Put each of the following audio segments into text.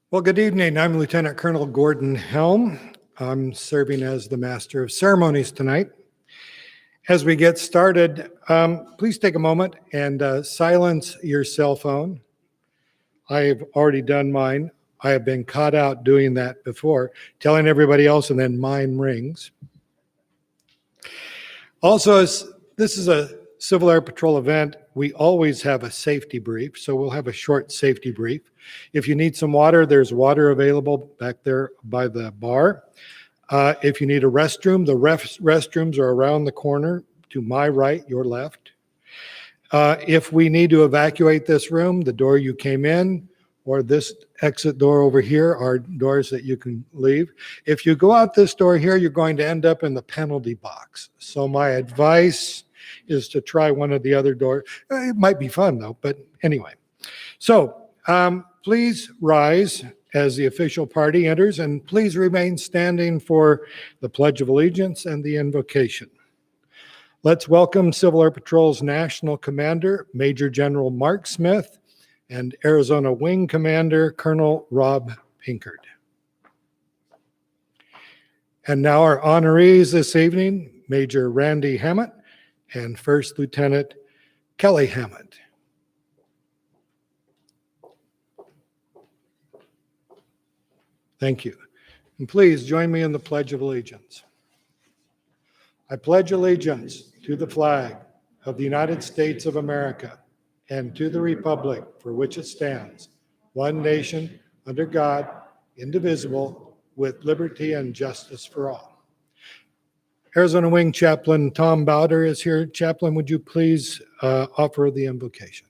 Well, good evening. I'm Lieutenant Colonel Gordon Helm. I'm serving as the Master of Ceremonies tonight. As we get started, please take a moment and silence your cell phone. I have already done mine. I have been caught out doing that before, telling everybody else, and then mine rings. Also, as this is a Civil Air Patrol event, we always have a safety brief, so we'll have a short safety brief. If you need some water, there's water available back there by the bar. If you need a restroom, the restrooms are around the corner to my right, your left. If we need to evacuate this room, the door you came in or this exit door over here are doors that you can leave. If you go out this door here, you're going to end up in the penalty box. So my advice is to try one of the other doors. It might be fun though, but anyway. So please rise as the official party enters, and please remain standing for the Pledge of Allegiance and the invocation. Let's welcome Civil Air Patrol's National Commander, Major General Mark Smith, and Arizona Wing Commander, Colonel Rob Pinkert. And now our honorees this evening, Major Randy Hammett and First Lieutenant Kelli Hammit. Thank you. And please join me in the Pledge of Allegiance. I pledge allegiance to the flag of the United States of America and to the republic for which it stands, one nation, under God, indivisible, with liberty and justice for all. Arizona Wing Chaplain Tom Bowder is here. Chaplain, would you please offer the invocation?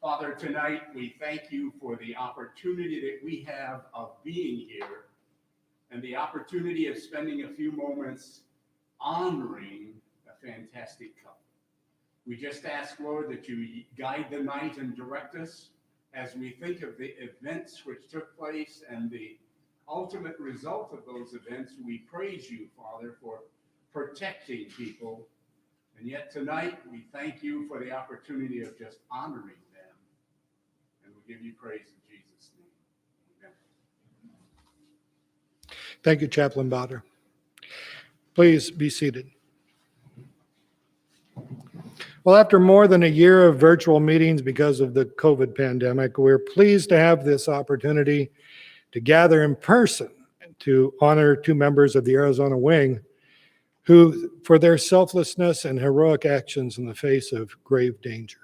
Father, tonight we thank you for the opportunity that we have of being here and the opportunity of spending a few moments honoring a fantastic couple. We just ask, Lord, that you guide the night and direct us as we think of the events which took place and the ultimate result of those events. We praise you, Father, for protecting people. And yet tonight we thank you for the opportunity of just honoring them. And we give you praise in Jesus' name. Amen. Thank you, Chaplain Bowder. Please be seated. Well, after more than a year of virtual meetings because of the COVID pandemic, we're pleased to have this opportunity to gather in person to honor two members of the Arizona Wing who, for their selflessness and heroic actions in the face of grave danger.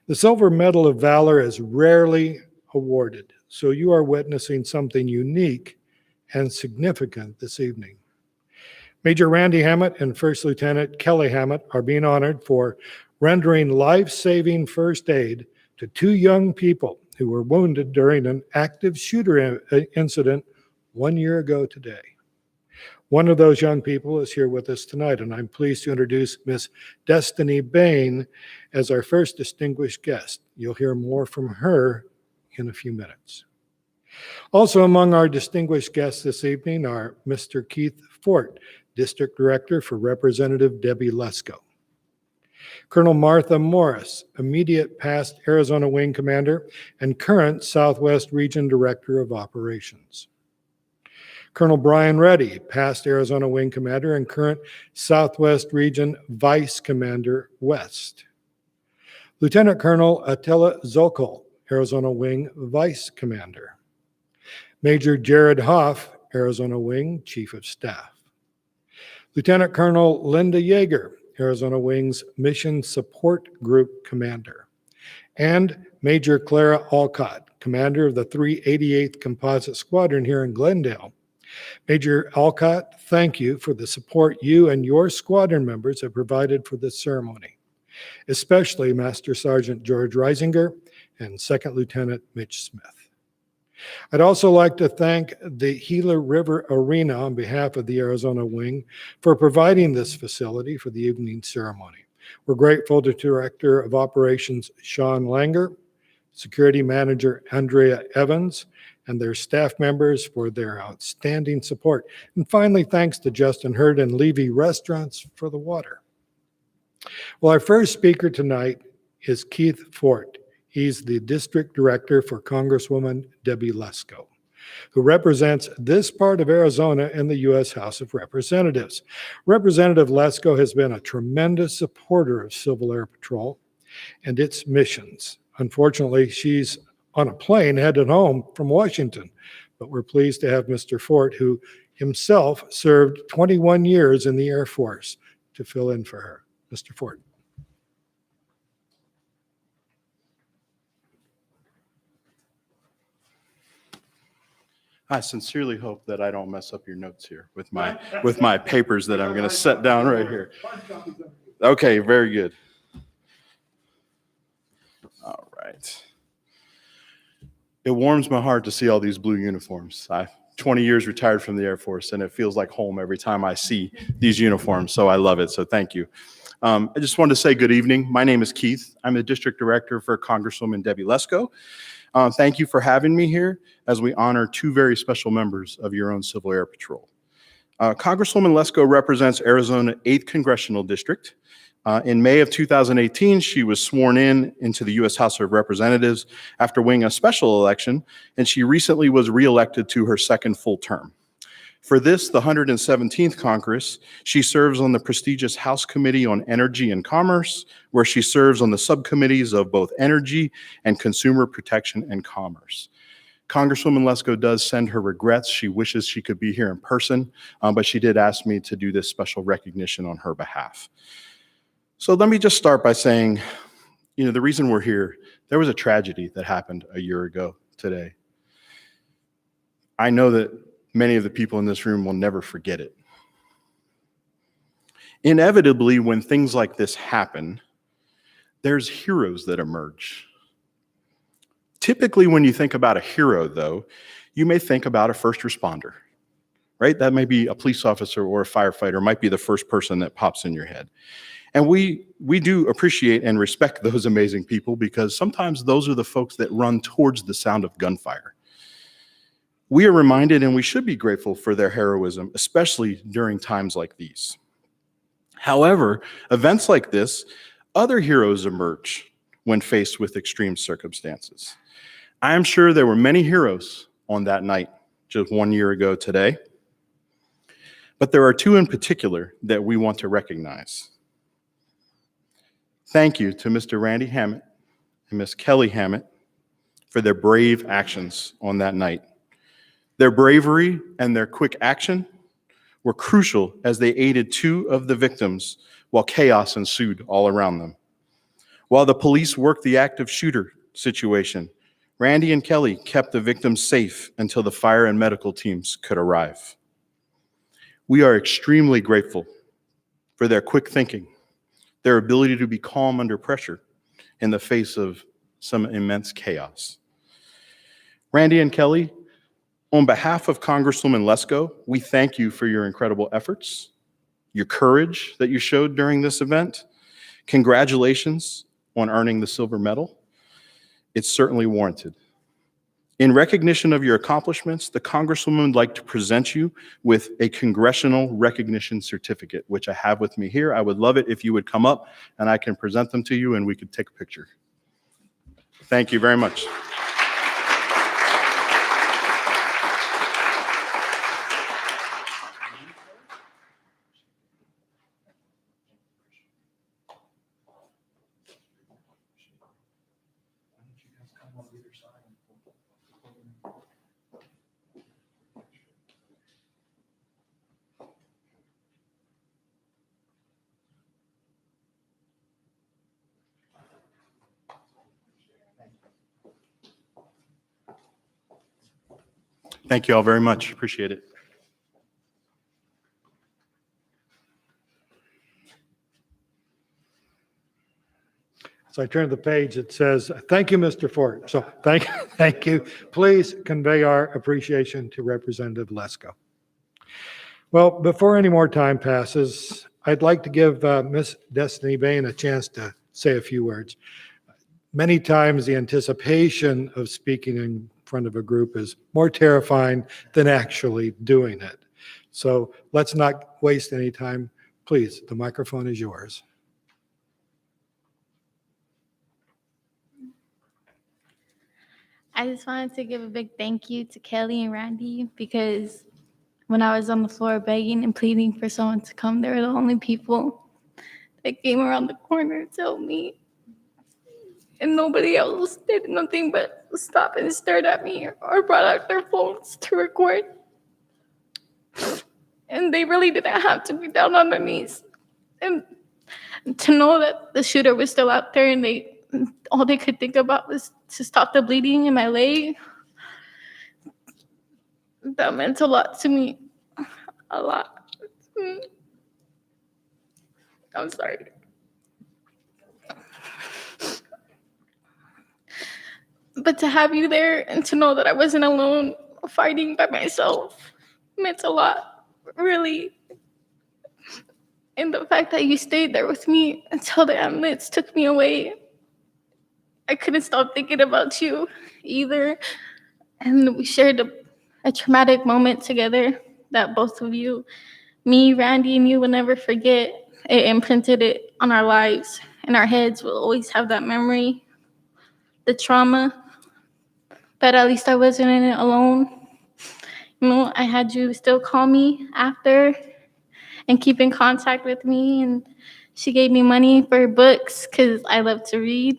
The Silver Medal of Valor is rarely awarded, so you are witnessing something unique and significant this evening. Major Randy Hammett and First Lieutenant Kelli Hammit are being honored for rendering life-saving first aid to two young people who were wounded during an active shooter incident 1 year ago today. One of those young people is here with us tonight, and I'm pleased to introduce Miss Destiny Bain as our first distinguished guest. You'll hear more from her in a few minutes. Also among our distinguished guests this evening are Mr. Keith Fort, District Director for Representative Debbie Lesko. Colonel Martha Morris, immediate past Arizona Wing Commander and current Southwest Region Director of Operations. Colonel Brian Reddy, past Arizona Wing Commander and current Southwest Region Vice Commander West. Lieutenant Colonel Attila Zokol, Arizona Wing Vice Commander. Major Jared Hoff, Arizona Wing Chief of Staff. Lieutenant Colonel Linda Yeager, Arizona Wing's Mission Support Group Commander. And Major Clara Alcott, Commander of the 388th Composite Squadron here in Glendale. Major Alcott, thank you for the support you and your squadron members have provided for this ceremony, especially Master Sergeant George Reisinger and Second Lieutenant Mitch Smith. I'd also like to thank the Gila River Arena on behalf of the Arizona Wing for providing this facility for the evening ceremony. We're grateful to Director of Operations Sean Langer, Security Manager Andrea Evans, and their staff members for their outstanding support. And finally, thanks to Justin Hurd and Levy Restaurants for the water. Well, our first speaker tonight is Keith Fort. He's the District Director for Congresswoman Debbie Lesko, who represents this part of Arizona in the U.S. House of Representatives. Representative Lesko has been a tremendous supporter of Civil Air Patrol and its missions. Unfortunately, she's on a plane headed home from Washington, but we're pleased to have Mr. Fort, who himself served 21 years in the Air Force, to fill in for her. Mr. Fort. I sincerely hope that I don't mess up your notes here with my papers that I'm going to set down right here. Okay, very good. All right. It warms my heart to see all these blue uniforms. I 20 years retired from the Air Force, and it feels like home every time I see these uniforms, so I love it, so thank you. I just wanted to say good evening. My name is Keith. I'm the District Director for Congresswoman Debbie Lesko. Thank you for having me here as we honor two very special members of your own Civil Air Patrol. Congresswoman Lesko represents Arizona 8th Congressional District. In May of 2018, she was sworn into the U.S. House of Representatives after winning a special election, and she recently was reelected to her second full term. For this, the 117th Congress, she serves on the prestigious House Committee on Energy and Commerce, where she serves on the subcommittees of both Energy and Consumer Protection and Commerce. Congresswoman Lesko does send her regrets. She wishes she could be here in person, but she did ask me to do this special recognition on her behalf. So let me just start by saying, the reason we're here, there was a tragedy that happened a year ago today. I know that many of the people in this room will never forget it. Inevitably, when things like this happen, there's heroes that emerge. Typically, when you think about a hero, though, you may think about a first responder, right? That may be a police officer or a firefighter, might be the first person that pops in your head. And we do appreciate and respect those amazing people because sometimes those are the folks that run towards the sound of gunfire. We are reminded and we should be grateful for their heroism, especially during times like these. However, events like this, other heroes emerge when faced with extreme circumstances. I am sure there were many heroes on that night just 1 year ago today, but there are two in particular that we want to recognize. Thank you to Mr. Randy Hammett and Ms. Kelli Hammit for their brave actions on that night. Their bravery and their quick action were crucial as they aided two of the victims while chaos ensued all around them. While the police worked the active shooter situation, Randy and Kelli kept the victims safe until the fire and medical teams could arrive. We are extremely grateful for their quick thinking, their ability to be calm under pressure in the face of some immense chaos. Randy and Kelli, on behalf of Congresswoman Lesko, we thank you for your incredible efforts, your courage that you showed during this event. Congratulations on earning the Silver Medal. It's certainly warranted. In recognition of your accomplishments, the Congresswoman would like to present you with a Congressional Recognition Certificate, which I have with me here. I would love it if you would come up and I can present them to you and we could take a picture. Thank you very much. Thank you all very much. Appreciate it. So I turn to the page, it says, thank you, Mr. Fort. So thank you. Please convey our appreciation to Representative Lesko. Well, before any more time passes, I'd like to give Miss Destiny Bain a chance to say a few words. Many times the anticipation of speaking in front of a group is more terrifying than actually doing it. So let's not waste any time. Please, the microphone is yours. I just wanted to give a big thank you to Kelly and Randy because when I was on the floor begging and pleading for someone to come, they were the only people that came around the corner to help me. And nobody else did nothing but stop and stared at me or brought out their phones to record. And they really didn't have to be down on their knees. And to know that the shooter was still out there and all they could think about was to stop the bleeding in my leg, that meant a lot to me. A lot. I'm sorry. But to have you there and to know that I wasn't alone fighting by myself meant a lot, really. And the fact that you stayed there with me until the ambulance took me away, I couldn't stop thinking about you either. And we shared a traumatic moment together that both of you, me, Randy, and you will never forget. It imprinted it on our lives, and our heads will always have that memory, the trauma. But at least I wasn't in it alone. You know, I had you still call me after and keep in contact with me. And she gave me money for books because I love to read.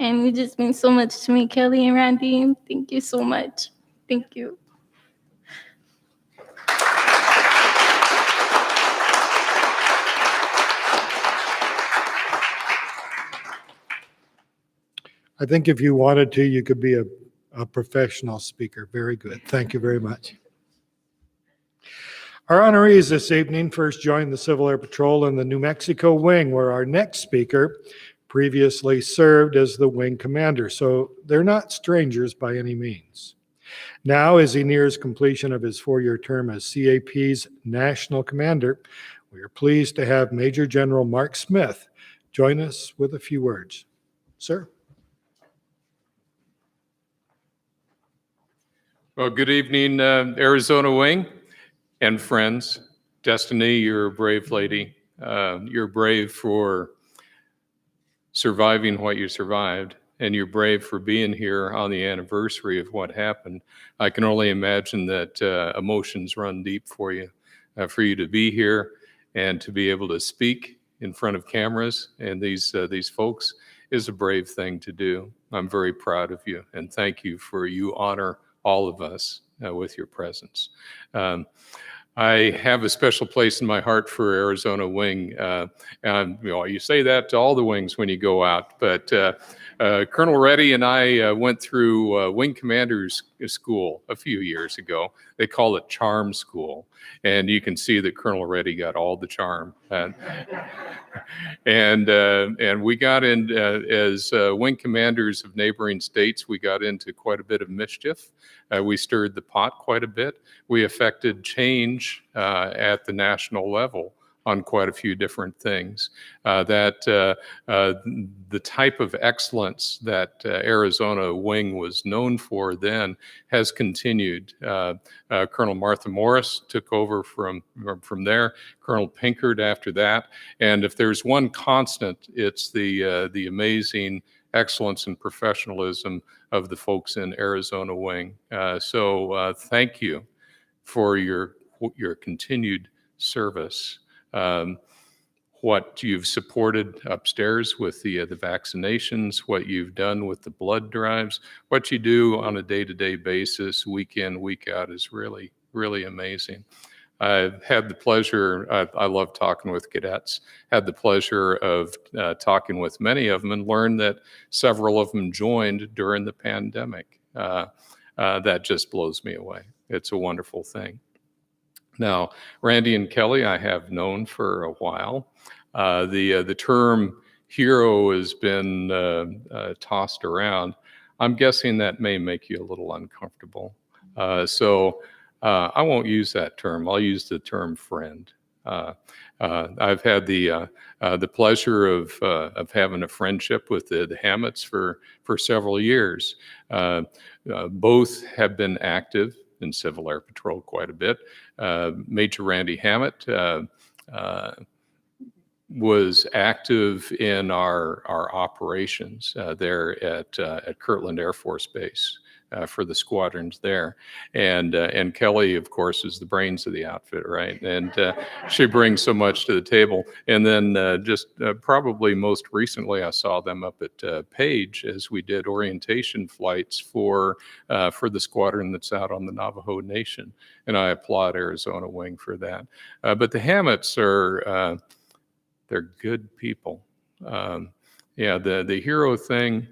And it just means so much to me, Kelly and Randy. Thank you so much. Thank you. I think if you wanted to, you could be a professional speaker. Very good. Thank you very much. Our honorees this evening first joined the Civil Air Patrol in the New Mexico Wing, where our next speaker previously served as the wing commander, so they're not strangers by any means. Now, as he nears completion of his 4-year term as CAP's National Commander, we are pleased to have Major General Mark Smith join us with a few words. Sir. Well, good evening, Arizona Wing and friends. Destiny, you're a brave lady. You're brave for surviving what you survived, and you're brave for being here on the anniversary of what happened. I can only imagine that emotions run deep for you to be here and to be able to speak in front of cameras and these folks is a brave thing to do. I'm very proud of you, and thank you for you honor all of us with your presence. I have a special place in my heart for Arizona Wing. And you say that to all the wings when you go out, but Colonel Reddy and I went through Wing Commanders School a few years ago. They call it Charm School, and you can see that Colonel Reddy got all the charm. And we got in as wing commanders of neighboring states. We got into quite a bit of mischief. We stirred the pot quite a bit. We affected change at the national level on quite a few different things. The type of excellence that Arizona Wing was known for then has continued. Colonel Martha Morris took over from there, Colonel Pinkert after that, and if there's one constant, it's the amazing excellence and professionalism of the folks in Arizona Wing. So thank you for your continued service. What you've supported upstairs with the vaccinations, what you've done with the blood drives, what you do on a day-to-day basis, week in, week out is really, really amazing. I've had the pleasure, I love talking with cadets, had the pleasure of talking with many of them and learned that several of them joined during the pandemic. That just blows me away. It's a wonderful thing. Now, Randy and Kelly, I have known for a while. The term hero has been tossed around. I'm guessing that may make you a little uncomfortable. So I won't use that term. I'll use the term friend. I've had the pleasure of having a friendship with the Hammets for several years. Both have been active in Civil Air Patrol quite a bit. Major Randy Hammett was active in our operations there at Kirtland Air Force Base for the squadrons there. And Kelli, of course, is the brains of the outfit, right? And she brings so much to the table. And then probably most recently, I saw them up at Page as we did orientation flights for the squadron that's out on the Navajo Nation. And I applaud Arizona Wing for that. But the Hammets are, they're good people. The hero thing,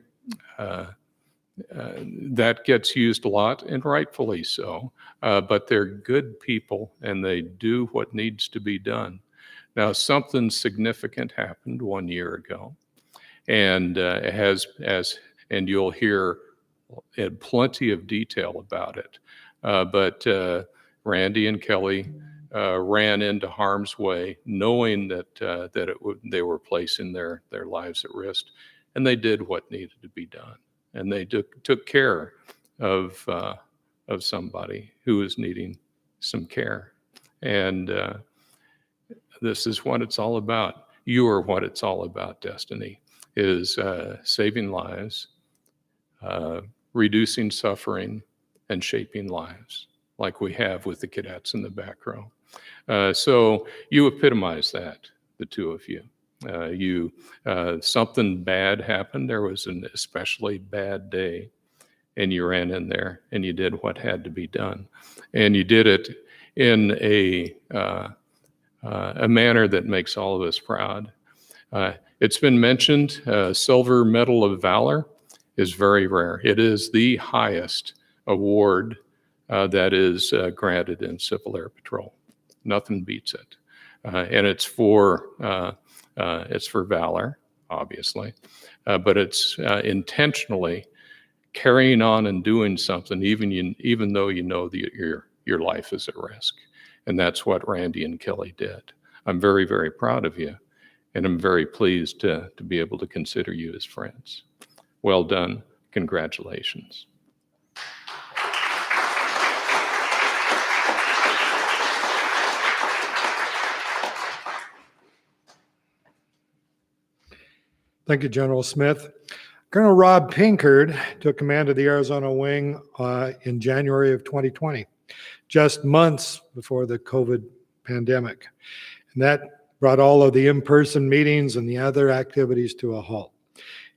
that gets used a lot, and rightfully so, but they're good people and they do what needs to be done. Now, something significant happened 1 year ago, and and you'll hear plenty of detail about it. But Randy and Kelli ran into harm's way, knowing that they were placing their lives at risk, and they did what needed to be done. And they took care of somebody who was needing some care. And this is what it's all about. You are what it's all about, Destiny, is saving lives, reducing suffering, and shaping lives, like we have with the cadets in the back row. So you epitomize that, the two of you. Something bad happened. There was an especially bad day, and you ran in there and you did what had to be done, and you did it in a manner that makes all of us proud. It's been mentioned, Silver Medal of Valor is very rare. It is the highest award that is granted in Civil Air Patrol. Nothing beats it, and it's for valor, obviously, but it's intentionally carrying on and doing something, even though you know that your life is at risk. And that's what Randy and Kelli did. I'm very, very proud of you, and I'm very pleased to be able to consider you as friends. Well done. Congratulations. Thank you, General Smith. Colonel Rob Pinkert took command of the Arizona Wing in January of 2020, just months before the COVID pandemic. And that brought all of the in-person meetings and the other activities to a halt.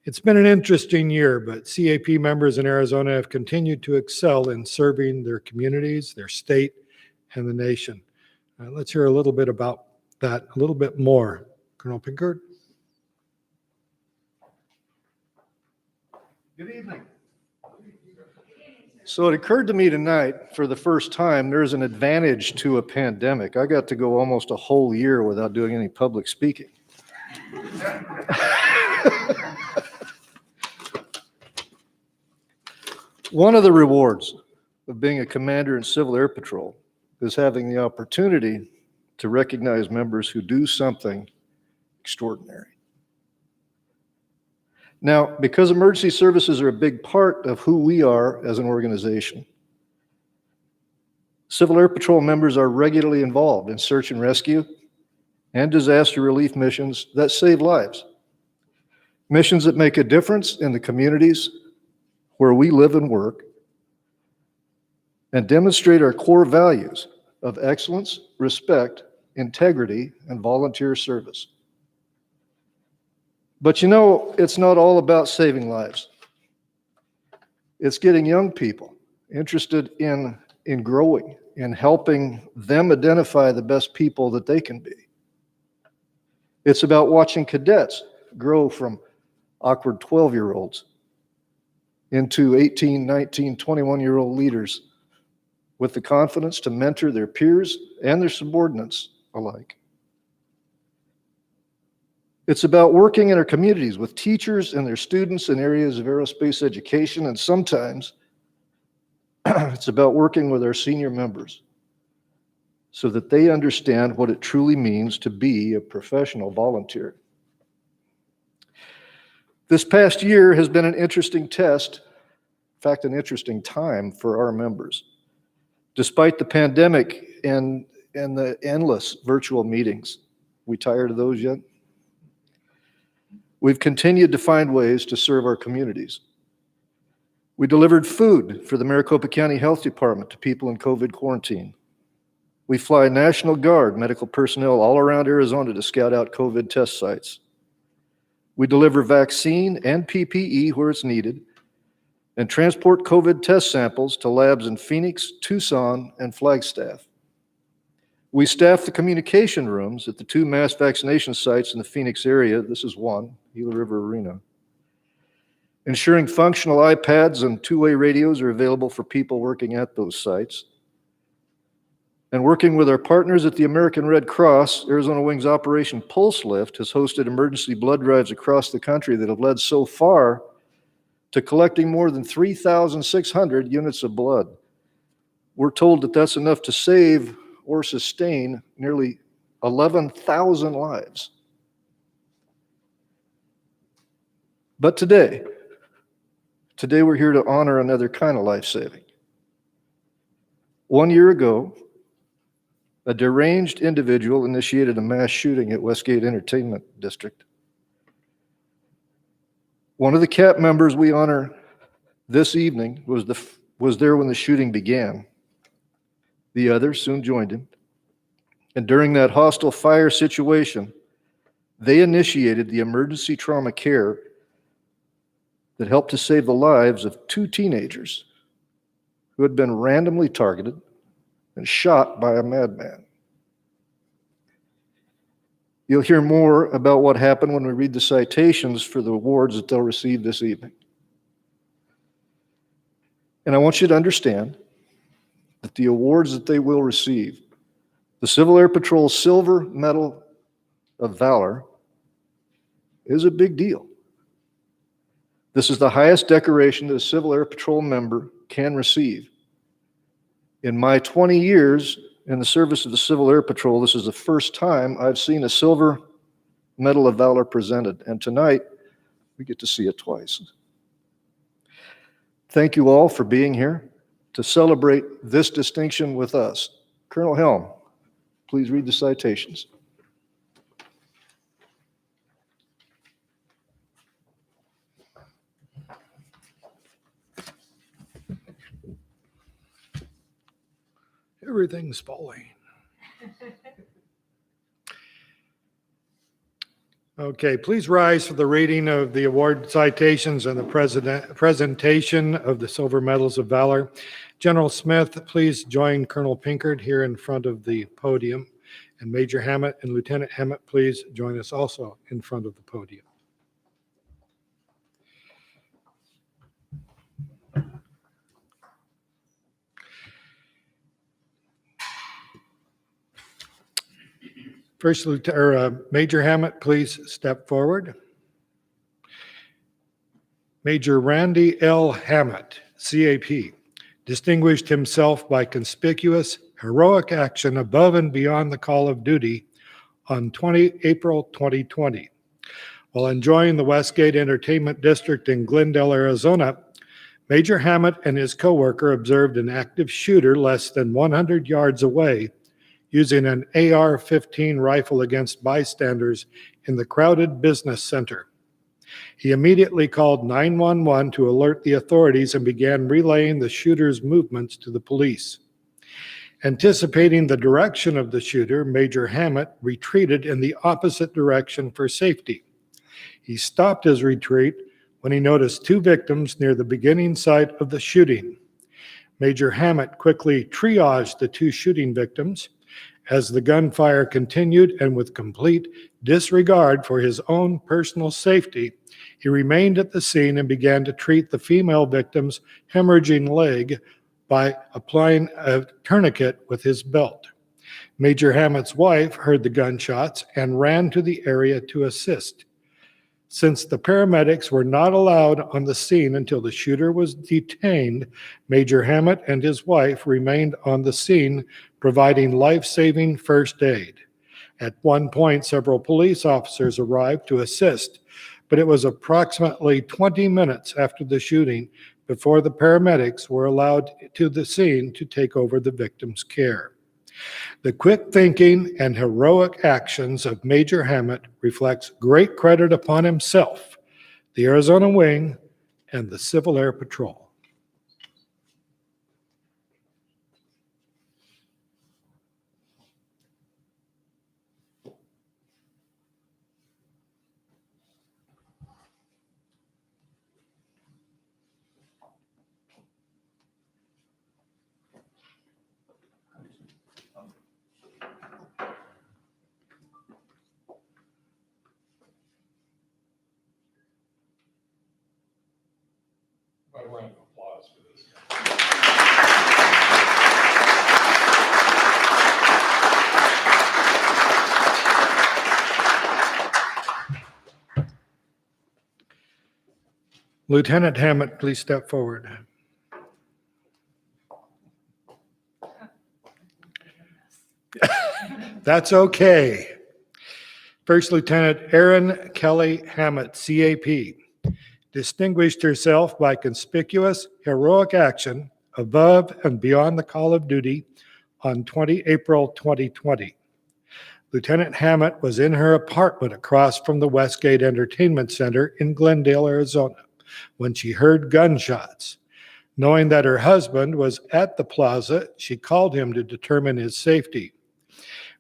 It's been an interesting year, but CAP members in Arizona have continued to excel in serving their communities, their state, and the nation. Let's hear a little bit about that, a little bit more. Colonel Pinkert. Good evening. So it occurred to me tonight, for the first time, there's an advantage to a pandemic. I got to go almost a whole year without doing any public speaking. One of the rewards of being a commander in Civil Air Patrol is having the opportunity to recognize members who do something extraordinary. Now, because emergency services are a big part of who we are as an organization, Civil Air Patrol members are regularly involved in search and rescue and disaster relief missions that save lives. Missions that make a difference in the communities where we live and work and demonstrate our core values of excellence, respect, integrity, and volunteer service. But you know, it's not all about saving lives. It's getting young people interested in growing, in helping them identify the best people that they can be. It's about watching cadets grow from awkward 12-year-olds into 18, 19, 21-year-old leaders with the confidence to mentor their peers and their subordinates alike. It's about working in our communities with teachers and their students in areas of aerospace education, and sometimes it's about working with our senior members so that they understand what it truly means to be a professional volunteer. This past year has been an interesting test, in fact, an interesting time for our members. Despite the pandemic and the endless virtual meetings, we tired of those yet? We've continued to find ways to serve our communities. We delivered food for the Maricopa County Health Department to people in COVID quarantine. We fly National Guard medical personnel all around Arizona to scout out COVID test sites. We deliver vaccine and PPE where it's needed and transport COVID test samples to labs in Phoenix, Tucson, and Flagstaff. We staff the communication rooms at the 2 mass vaccination sites in the Phoenix area. This is one, Gila River Arena. Ensuring functional iPads and two-way radios are available for people working at those sites. And working with our partners at the American Red Cross, Arizona Wing's Operation Pulse Lift has hosted emergency blood drives across the country that have led so far to collecting more than 3,600 units of blood. We're told that that's enough to save or sustain nearly 11,000 lives. But today we're here to honor another kind of life-saving. 1 year ago, a deranged individual initiated a mass shooting at Westgate Entertainment District. One of the CAP members we honor this evening was there when the shooting began. The other soon joined him. And during that hostile fire situation, they initiated the emergency trauma care that helped to save the lives of 2 teenagers who had been randomly targeted and shot by a madman. You'll hear more about what happened when we read the citations for the awards that they'll receive this evening. And I want you to understand that the awards that they will receive, the Civil Air Patrol's Silver Medal of Valor, is a big deal. This is the highest decoration that a Civil Air Patrol member can receive. In my 20 years in the service of the Civil Air Patrol, this is the first time I've seen a Silver Medal of Valor presented, and tonight we get to see it twice. Thank you all for being here to celebrate this distinction with us. Colonel Helm, please read the citations. Everything's falling. Okay, please rise for the reading of the award citations and the presentation of the Silver Medals of Valor. General Smith, please join Colonel Pinkert here in front of the podium. And Major Hammett and Lieutenant Hammett, please join us also in front of the podium. First, Major Hammett, please step forward. Major Randy L. Hammett, CAP, distinguished himself by conspicuous, heroic action above and beyond the call of duty on April 2020. While enjoying the Westgate Entertainment District in Glendale, Arizona, Major Hammett and his coworker observed an active shooter less than 100 yards away using an AR-15 rifle against bystanders in the crowded business center. He immediately called 911 to alert the authorities and began relaying the shooter's movements to the police. Anticipating the direction of the shooter, Major Hammett retreated in the opposite direction for safety. He stopped his retreat when he noticed 2 victims near the beginning site of the shooting. Major Hammett quickly triaged the 2 shooting victims. As the gunfire continued and with complete disregard for his own personal safety, he remained at the scene and began to treat the female victim's hemorrhaging leg by applying a tourniquet with his belt. Major Hammett's wife heard the gunshots and ran to the area to assist. Since the paramedics were not allowed on the scene until the shooter was detained, Major Hammett and his wife remained on the scene, providing life-saving first aid. At one point, several police officers arrived to assist, but it was approximately 20 minutes after the shooting before the paramedics were allowed to the scene to take over the victim's care. The quick thinking and heroic actions of Major Hammett reflects great credit upon himself, the Arizona Wing, and the Civil Air Patrol. A round of applause for this. Lieutenant Hammett, please step forward. That's okay. First Lieutenant Erin Kelli Hammit, CAP, distinguished herself by conspicuous, heroic action above and beyond the call of duty on April 2020. Lieutenant Hammett was in her apartment across from the Westgate Entertainment Center in Glendale, Arizona, when she heard gunshots. Knowing that her husband was at the plaza, she called him to determine his safety.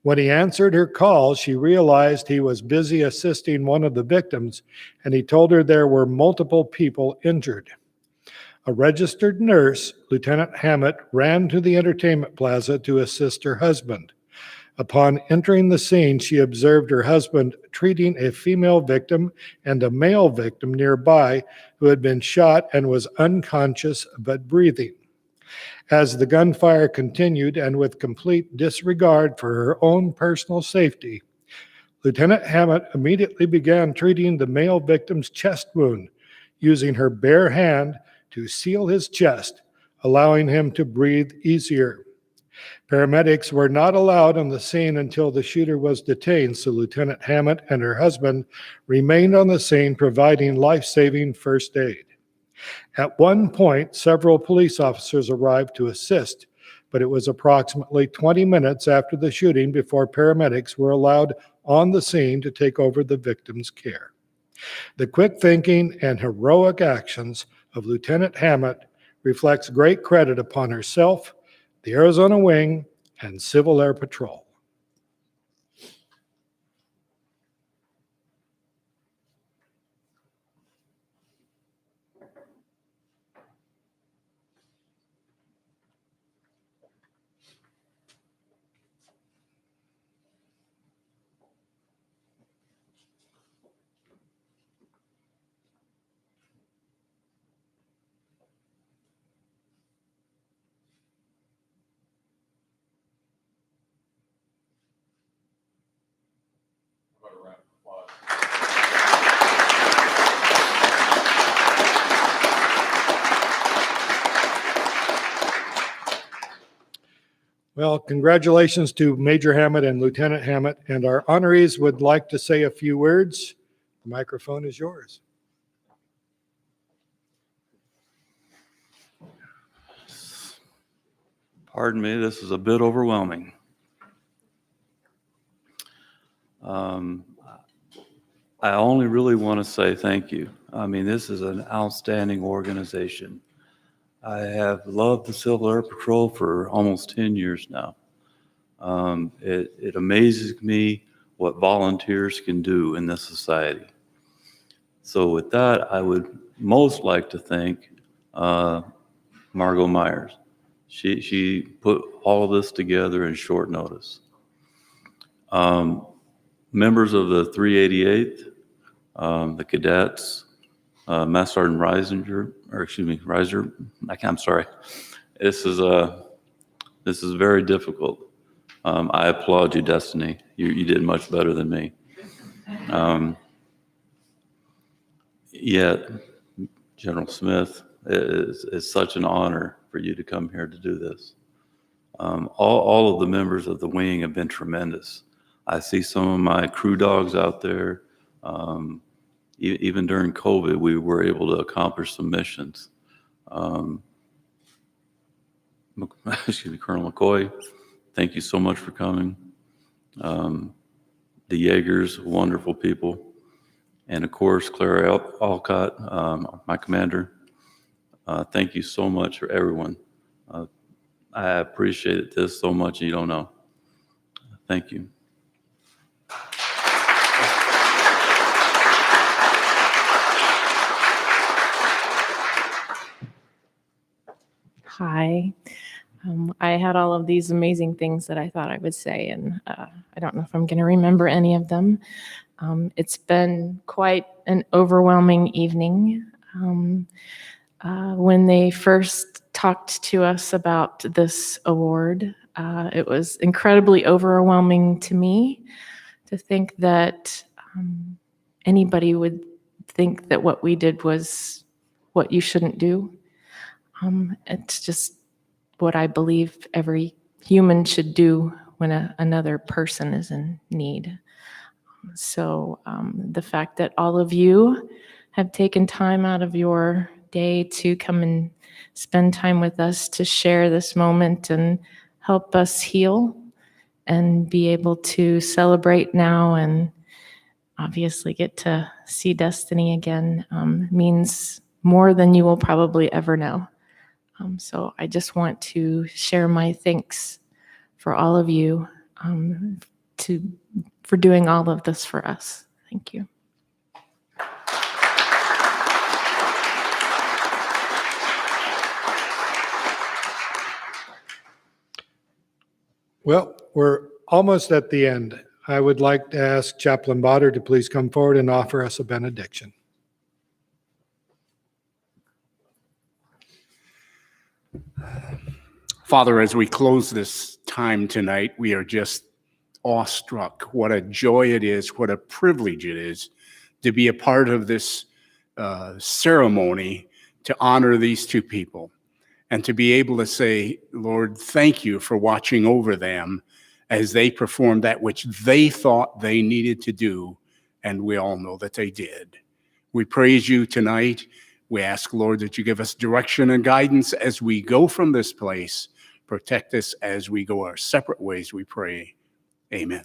When he answered her call, she realized he was busy assisting one of the victims, and he told her there were multiple people injured. A registered nurse, Lieutenant Hammett, ran to the entertainment plaza to assist her husband. Upon entering the scene, she observed her husband treating a female victim and a male victim nearby who had been shot and was unconscious but breathing. As the gunfire continued and with complete disregard for her own personal safety, Lieutenant Hammett immediately began treating the male victim's chest wound, using her bare hand to seal his chest, allowing him to breathe easier. Paramedics were not allowed on the scene until the shooter was detained, so Lieutenant Hammett and her husband remained on the scene providing life-saving first aid. At one point, several police officers arrived to assist, but it was approximately 20 minutes after the shooting before paramedics were allowed on the scene to take over the victim's care. The quick thinking and heroic actions of Lieutenant Hammett reflects great credit upon herself, the Arizona Wing, and Civil Air Patrol. About a round of applause. Well, congratulations to Major Hammett and Lieutenant Hammett, and our honorees would like to say a few words. The microphone is yours. Pardon me, this is a bit overwhelming. I only really want to say thank you. I mean, this is an outstanding organization. I have loved the Civil Air Patrol for almost 10 years now. It amazes me what volunteers can do in this society. So with that, I would most like to thank Margot Myers. She put all of this together in short notice. Members of the 388th, the cadets, Master Sergeant Reiser, I'm sorry. This is very difficult. I applaud you, Destiny. You did much better than me. Yet, General Smith, it's such an honor for you to come here to do this. All of the members of the wing have been tremendous. I see some of my crew dogs out there. Even during COVID, we were able to accomplish some missions. Excuse me, Colonel McCoy, thank you so much for coming. The Jaegers, wonderful people. And of course, Clara Alcott, my commander. Thank you so much for everyone. I appreciate this so much, you don't know. Thank you. Hi. I had all of these amazing things that I thought I would say, and I don't know if I'm going to remember any of them. It's been quite an overwhelming evening. When they first talked to us about this award, it was incredibly overwhelming to me to think that anybody would think that what we did was what you shouldn't do. It's just what I believe every human should do when another person is in need. So the fact that all of you have taken time out of your day to come and spend time with us to share this moment and help us heal and be able to celebrate now and obviously get to see Destiny again means more than you will probably ever know. So I just want to share my thanks for all of you for doing all of this for us. Thank you. Well, we're almost at the end. I would like to ask Chaplain Botter to please come forward and offer us a benediction. Father, as we close this time tonight, we are just awestruck. What a joy it is, what a privilege it is to be a part of this ceremony to honor these two people and to be able to say, Lord, thank you for watching over them as they performed that which they thought they needed to do, and we all know that they did. We praise you tonight. We ask, Lord, that you give us direction and guidance as we go from this place. Protect us as we go our separate ways, we pray. Amen.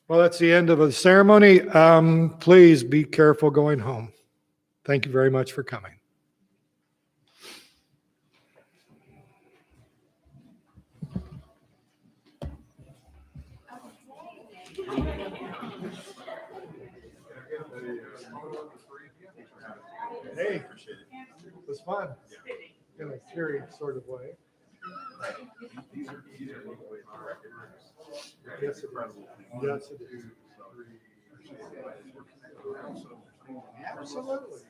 Well, that's the end of the ceremony. Please be careful going home. Thank you very much for coming. Hey, it was fun in a serious sort of way. Yes, it is. Yes, it is. Absolutely.